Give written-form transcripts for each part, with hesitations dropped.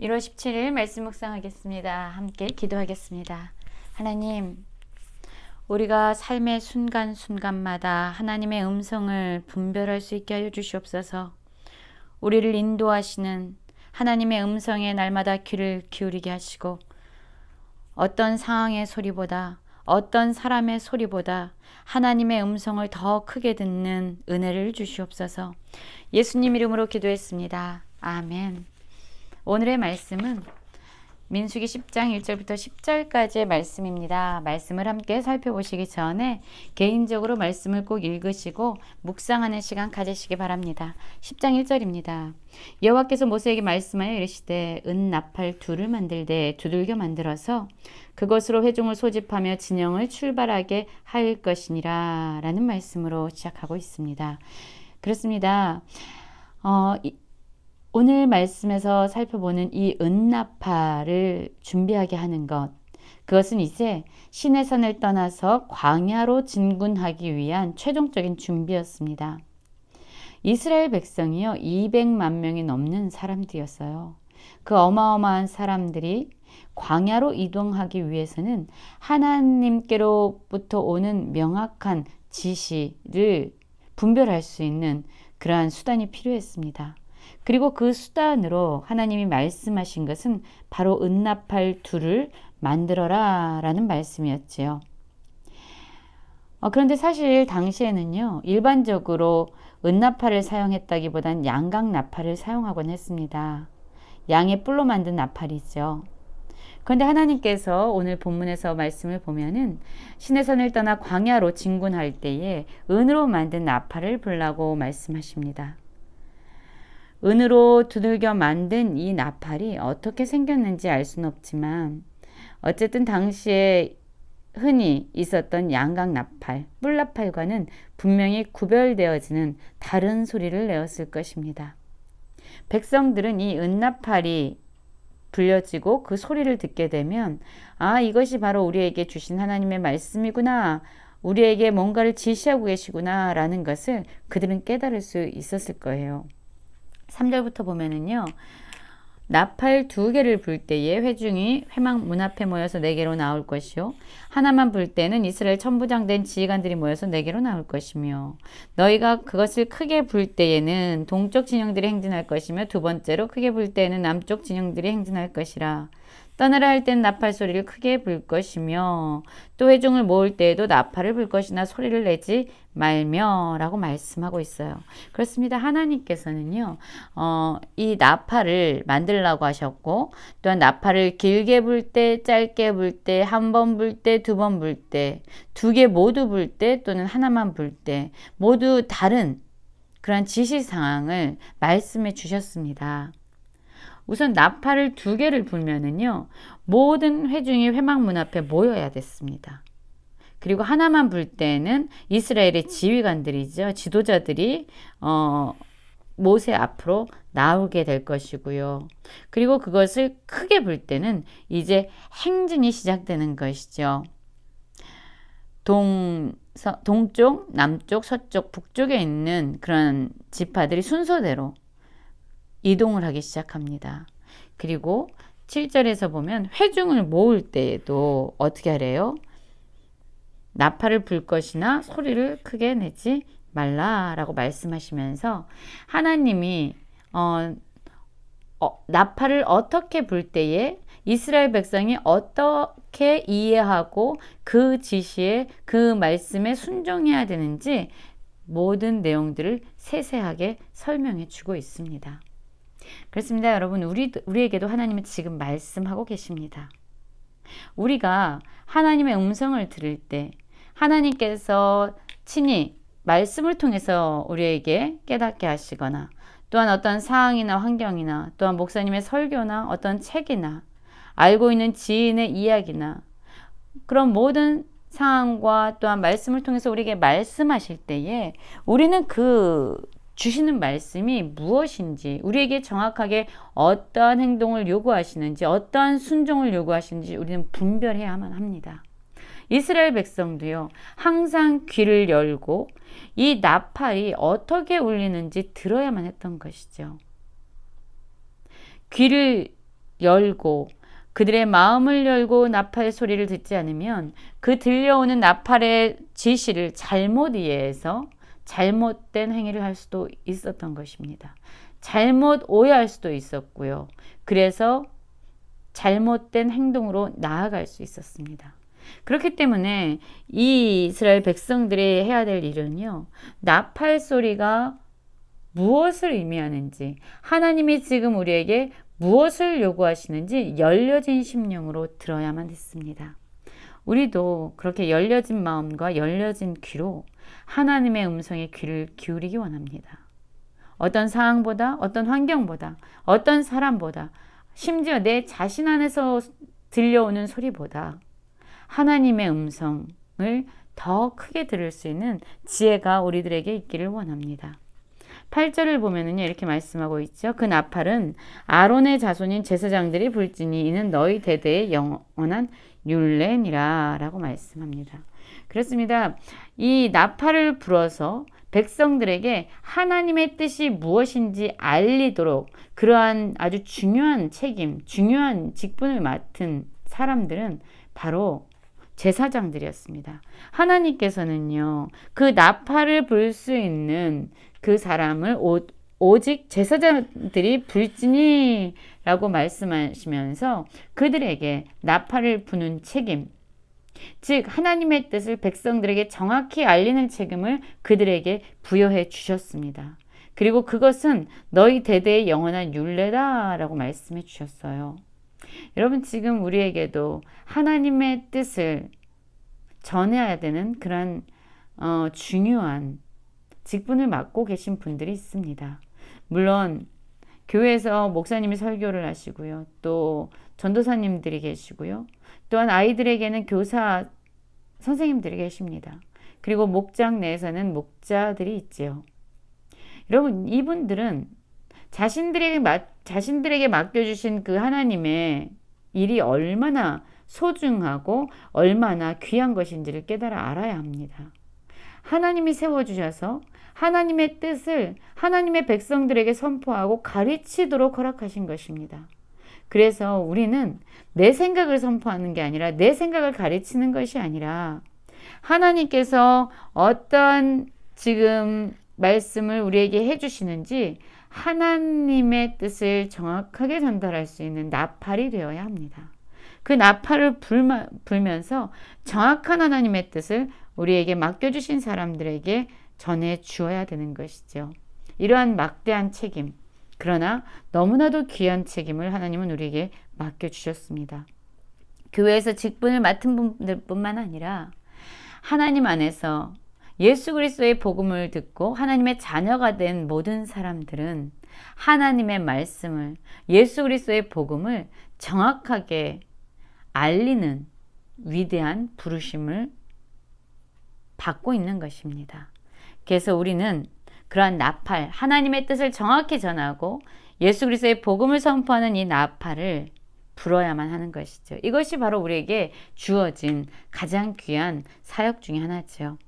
1월 17일 말씀 묵상하겠습니다. 함께 기도하겠습니다. 하나님, 우리가 삶의 순간순간마다 하나님의 음성을 분별할 수 있게 하여 주시옵소서. 우리를 인도하시는 하나님의 음성에 날마다 귀를 기울이게 하시고, 어떤 상황의 소리보다, 어떤 사람의 소리보다 하나님의 음성을 더 크게 듣는 은혜를 주시옵소서. 예수님 이름으로 기도했습니다. 아멘. 오늘의 말씀은 민수기 10장 1절부터 10절까지의 말씀입니다. 말씀을 함께 살펴보시기 전에 개인적으로 말씀을 꼭 읽으시고 묵상하는 시간 가지시기 바랍니다. 10장 1절입니다. 여호와께서 모세에게 말씀하여 이르시되 은나팔 둘을 만들되 두들겨 만들어서 그것으로 회중을 소집하며 진영을 출발하게 할 것이니라 라는 말씀으로 시작하고 있습니다. 그렇습니다. 오늘 말씀에서 살펴보는 이 은나팔을 준비하게 하는 것, 그것은 이제 시내산을 떠나서 광야로 진군하기 위한 최종적인 준비였습니다. 이스라엘 백성이요 200만 명이 넘는 사람들이었어요. 그 어마어마한 사람들이 광야로 이동하기 위해서는 하나님께로부터 오는 명확한 지시를 분별할 수 있는 그러한 수단이 필요했습니다. 그리고 그 수단으로 하나님이 말씀하신 것은 바로 은나팔 둘을 만들어라 라는 말씀이었지요. 그런데 사실 당시에는요, 일반적으로 은나팔을 사용했다기보단 양각나팔을 사용하곤 했습니다. 양의 뿔로 만든 나팔이죠. 그런데 하나님께서 오늘 본문에서 말씀을 보면은 시내산을 떠나 광야로 진군할 때에 은으로 만든 나팔을 불라고 말씀하십니다. 은으로 두들겨 만든 이 나팔이 어떻게 생겼는지 알 수는 없지만 어쨌든 당시에 흔히 있었던 양각나팔, 뿔나팔과는 분명히 구별되어지는 다른 소리를 내었을 것입니다. 백성들은 이 은나팔이 불려지고 그 소리를 듣게 되면 이것이 바로 우리에게 주신 하나님의 말씀이구나, 우리에게 뭔가를 지시하고 계시구나 라는 것을 그들은 깨달을 수 있었을 거예요. 3절부터 보면은요, 나팔 2개를 불 때에 회중이 회막 문 앞에 모여서 4개로 나올 것이요 하나만 불 때는 이스라엘 천부장된 지휘관들이 모여서 4개로 나올 것이며 너희가 그것을 크게 불 때에는 동쪽 진영들이 행진할 것이며 두 번째로 크게 불 때에는 남쪽 진영들이 행진할 것이라. 떠나라 할 때는 나팔 소리를 크게 불 것이며 또 회중을 모을 때에도 나팔을 불 것이나 소리를 내지 말며 라고 말씀하고 있어요. 그렇습니다. 하나님께서는요, 이 나팔을 만들라고 하셨고, 또한 나팔을 길게 불 때, 짧게 불 때, 한 번 불 때, 두 번 불 때, 2개 모두 불 때, 또는 하나만 불 때, 모두 다른 그런 지시사항을 말씀해 주셨습니다. 우선 나팔을 2개를 불면은요, 모든 회중이 회막 문 앞에 모여야 됐습니다. 그리고 하나만 불 때는 이스라엘의 지휘관들이죠. 지도자들이 모세 앞으로 나오게 될 것이고요. 그리고 그것을 크게 불 때는 이제 행진이 시작되는 것이죠. 동쪽, 남쪽, 서쪽, 북쪽에 있는 그런 지파들이 순서대로 이동을 하기 시작합니다. 그리고 7절에서 보면 회중을 모을 때에도 어떻게 하래요? 나팔을 불 것이나 소리를 크게 내지 말라라고 말씀하시면서 하나님이 나팔을 어떻게 불 때에 이스라엘 백성이 어떻게 이해하고 그 지시에 그 말씀에 순종해야 되는지 모든 내용들을 세세하게 설명해 주고 있습니다. 그렇습니다. 여러분, 우리에게도 하나님은 지금 말씀하고 계십니다. 우리가 하나님의 음성을 들을 때 하나님께서 친히 말씀을 통해서 우리에게 깨닫게 하시거나 또한 어떤 상황이나 환경이나 또한 목사님의 설교나 어떤 책이나 알고 있는 지인의 이야기나 그런 모든 상황과 또한 말씀을 통해서 우리에게 말씀하실 때에 우리는 그 주시는 말씀이 무엇인지, 우리에게 정확하게 어떠한 행동을 요구하시는지, 어떠한 순종을 요구하시는지 우리는 분별해야만 합니다. 이스라엘 백성도요, 항상 귀를 열고 이 나팔이 어떻게 울리는지 들어야만 했던 것이죠. 귀를 열고 그들의 마음을 열고 나팔 소리를 듣지 않으면 그 들려오는 나팔의 지시를 잘못 이해해서 잘못된 행위를 할 수도 있었던 것입니다. 잘못 오해할 수도 있었고요. 그래서 잘못된 행동으로 나아갈 수 있었습니다. 그렇기 때문에 이 이스라엘 백성들이 해야 될 일은요, 나팔 소리가 무엇을 의미하는지, 하나님이 지금 우리에게 무엇을 요구하시는지 열려진 심령으로 들어야만 했습니다. 우리도 그렇게 열려진 마음과 열려진 귀로 하나님의 음성에 귀를 기울이기 원합니다. 어떤 상황보다, 어떤 환경보다, 어떤 사람보다, 심지어 내 자신 안에서 들려오는 소리보다 하나님의 음성을 더 크게 들을 수 있는 지혜가 우리들에게 있기를 원합니다. 8절을 보면은요, 이렇게 말씀하고 있죠. 그 나팔은 아론의 자손인 제사장들이 불지니 이는 너희 대대의 영원한 율례니라 라고 말씀합니다. 그렇습니다. 이 나팔을 불어서 백성들에게 하나님의 뜻이 무엇인지 알리도록 그러한 아주 중요한 책임, 중요한 직분을 맡은 사람들은 바로 제사장들이었습니다. 하나님께서는요, 그 나팔을 불 수 있는 그 사람을 오직 제사장들이 불지니라고 말씀하시면서 그들에게 나팔을 부는 책임, 즉 하나님의 뜻을 백성들에게 정확히 알리는 책임을 그들에게 부여해 주셨습니다. 그리고 그것은 너희 대대의 영원한 율례다라고 말씀해 주셨어요. 여러분, 지금 우리에게도 하나님의 뜻을 전해야 되는 그런 중요한 직분을 맡고 계신 분들이 있습니다. 물론 교회에서 목사님이 설교를 하시고요. 또 전도사님들이 계시고요. 또한 아이들에게는 교사 선생님들이 계십니다. 그리고 목장 내에서는 목자들이 있지요. 여러분, 이분들은 자신들에게 맡겨주신 그 하나님의 일이 얼마나 소중하고 얼마나 귀한 것인지를 깨달아 알아야 합니다. 하나님이 세워주셔서 하나님의 뜻을 하나님의 백성들에게 선포하고 가르치도록 허락하신 것입니다. 그래서 우리는 내 생각을 선포하는 게 아니라 내 생각을 가르치는 것이 아니라 하나님께서 어떤 지금 말씀을 우리에게 해주시는지 하나님의 뜻을 정확하게 전달할 수 있는 나팔이 되어야 합니다. 그 나팔을 불면서 정확한 하나님의 뜻을 우리에게 맡겨주신 사람들에게 전해 주어야 되는 것이죠. 이러한 막대한 책임, 그러나 너무나도 귀한 책임을 하나님은 우리에게 맡겨주셨습니다. 교회에서 직분을 맡은 분들뿐만 아니라 하나님 안에서 예수 그리스도의 복음을 듣고 하나님의 자녀가 된 모든 사람들은 하나님의 말씀을, 예수 그리스도의 복음을 정확하게 알리는 위대한 부르심을 받고 있는 것입니다. 그래서 우리는 그러한 나팔, 하나님의 뜻을 정확히 전하고 예수 그리스도의 복음을 선포하는 이 나팔을 불어야만 하는 것이죠. 이것이 바로 우리에게 주어진 가장 귀한 사역 중에 하나죠.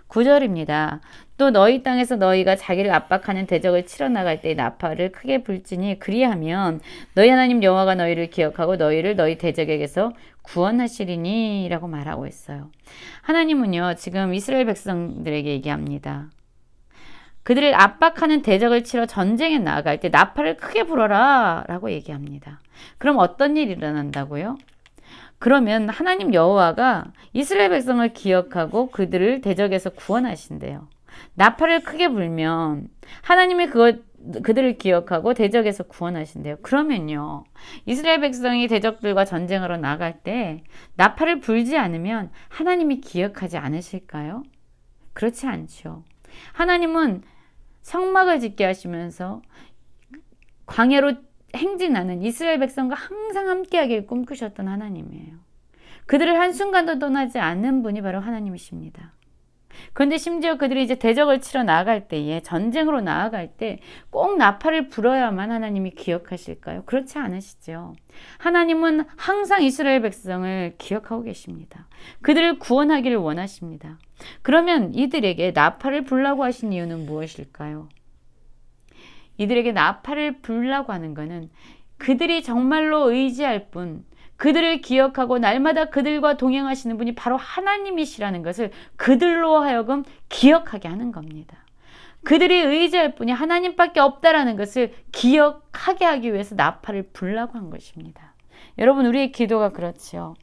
9절입니다. 또 너희 땅에서 너희가 자기를 압박하는 대적을 치러 나갈 때 나팔을 크게 불지니 그리하면 너희 하나님 여호와가 너희를 기억하고 너희를 너희 대적에게서 구원하시리니 라고 말하고 있어요. 하나님은요, 지금 이스라엘 백성들에게 얘기합니다. 그들을 압박하는 대적을 치러 전쟁에 나아갈 때 나팔을 크게 불어라 라고 얘기합니다. 그럼 어떤 일이 일어난다고요? 그러면 하나님 여호와가 이스라엘 백성을 기억하고 그들을 대적에서 구원하신대요. 나팔을 크게 불면 하나님이 그들을 기억하고 대적에서 구원하신대요. 그러면요, 이스라엘 백성이 대적들과 전쟁하러 나갈 때 나팔을 불지 않으면 하나님이 기억하지 않으실까요? 그렇지 않죠. 하나님은 성막을 짓게 하시면서 광야로 행진하는 이스라엘 백성과 항상 함께하기를 꿈꾸셨던 하나님이에요. 그들을 한순간도 떠나지 않는 분이 바로 하나님이십니다. 그런데 심지어 그들이 이제 대적을 치러 나아갈 때에, 전쟁으로 나아갈 때 꼭 나팔을 불어야만 하나님이 기억하실까요? 그렇지 않으시죠. 하나님은 항상 이스라엘 백성을 기억하고 계십니다. 그들을 구원하기를 원하십니다. 그러면 이들에게 나팔을 불라고 하신 이유는 무엇일까요? 이들에게 나팔을 불라고 하는 것은 그들이 정말로 의지할 분, 그들을 기억하고 날마다 그들과 동행하시는 분이 바로 하나님이시라는 것을 그들로 하여금 기억하게 하는 겁니다. 그들이 의지할 분이 하나님밖에 없다라는 것을 기억하게 하기 위해서 나팔을 불라고 한 것입니다. 여러분, 우리의 기도가 그렇지요.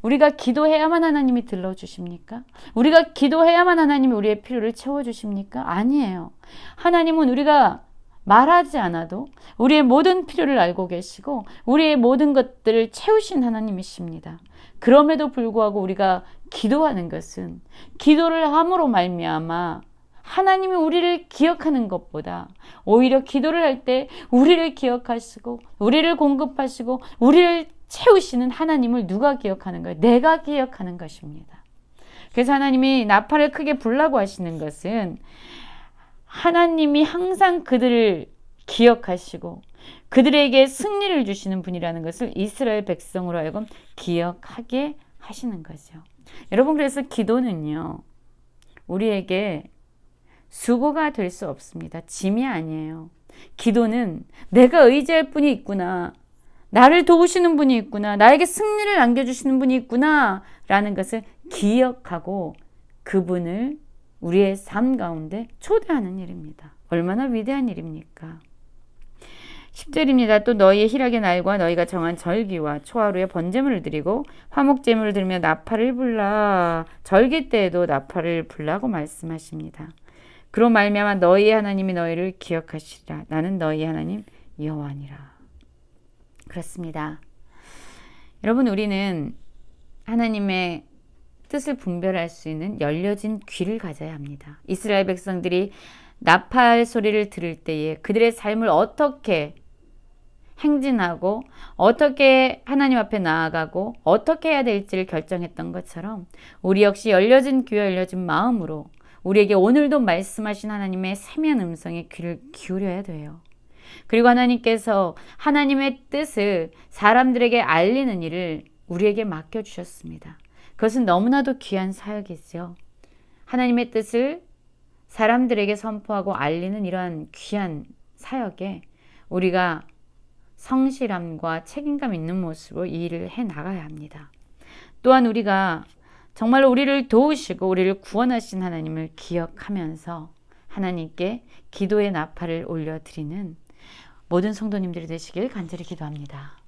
우리가 기도해야만 하나님이 들러주십니까? 우리가 기도해야만 하나님이 우리의 필요를 채워주십니까? 아니에요. 하나님은 우리가 말하지 않아도 우리의 모든 필요를 알고 계시고 우리의 모든 것들을 채우신 하나님이십니다. 그럼에도 불구하고 우리가 기도하는 것은 기도를 함으로 말미암아 하나님이 우리를 기억하는 것보다 오히려 기도를 할 때 우리를 기억하시고 우리를 공급하시고 우리를 채우시는 하나님을 누가 기억하는 거예요? 내가 기억하는 것입니다. 그래서 하나님이 나팔을 크게 불라고 하시는 것은 하나님이 항상 그들을 기억하시고 그들에게 승리를 주시는 분이라는 것을 이스라엘 백성으로 하여금 기억하게 하시는 거죠. 여러분, 그래서 기도는요, 우리에게 수고가 될 수 없습니다. 짐이 아니에요. 기도는 내가 의지할 분이 있구나, 나를 도우시는 분이 있구나, 나에게 승리를 안겨주시는 분이 있구나 라는 것을 기억하고 그분을 우리의 삶 가운데 초대하는 일입니다. 얼마나 위대한 일입니까? 10절입니다. 또 너희의 희락의 날과 너희가 정한 절기와 초하루에 번제물을 드리고 화목제물을 드리며 나팔을 불라. 절기 때에도 나팔을 불라고 말씀하십니다. 그로 말미암아 너희의 하나님이 너희를 기억하시리라. 나는 너희의 하나님 여호와니라. 그렇습니다. 여러분, 우리는 하나님의 뜻을 분별할 수 있는 열려진 귀를 가져야 합니다. 이스라엘 백성들이 나팔 소리를 들을 때에 그들의 삶을 어떻게 행진하고 어떻게 하나님 앞에 나아가고 어떻게 해야 될지를 결정했던 것처럼 우리 역시 열려진 귀와 열려진 마음으로 우리에게 오늘도 말씀하신 하나님의 세미한 음성에 귀를 기울여야 돼요. 그리고 하나님께서 하나님의 뜻을 사람들에게 알리는 일을 우리에게 맡겨주셨습니다. 그것은 너무나도 귀한 사역이죠. 하나님의 뜻을 사람들에게 선포하고 알리는 이러한 귀한 사역에 우리가 성실함과 책임감 있는 모습으로 이 일을 해나가야 합니다. 또한 우리가 정말로 우리를 도우시고 우리를 구원하신 하나님을 기억하면서 하나님께 기도의 나팔을 올려드리는 모든 성도님들이 되시길 간절히 기도합니다.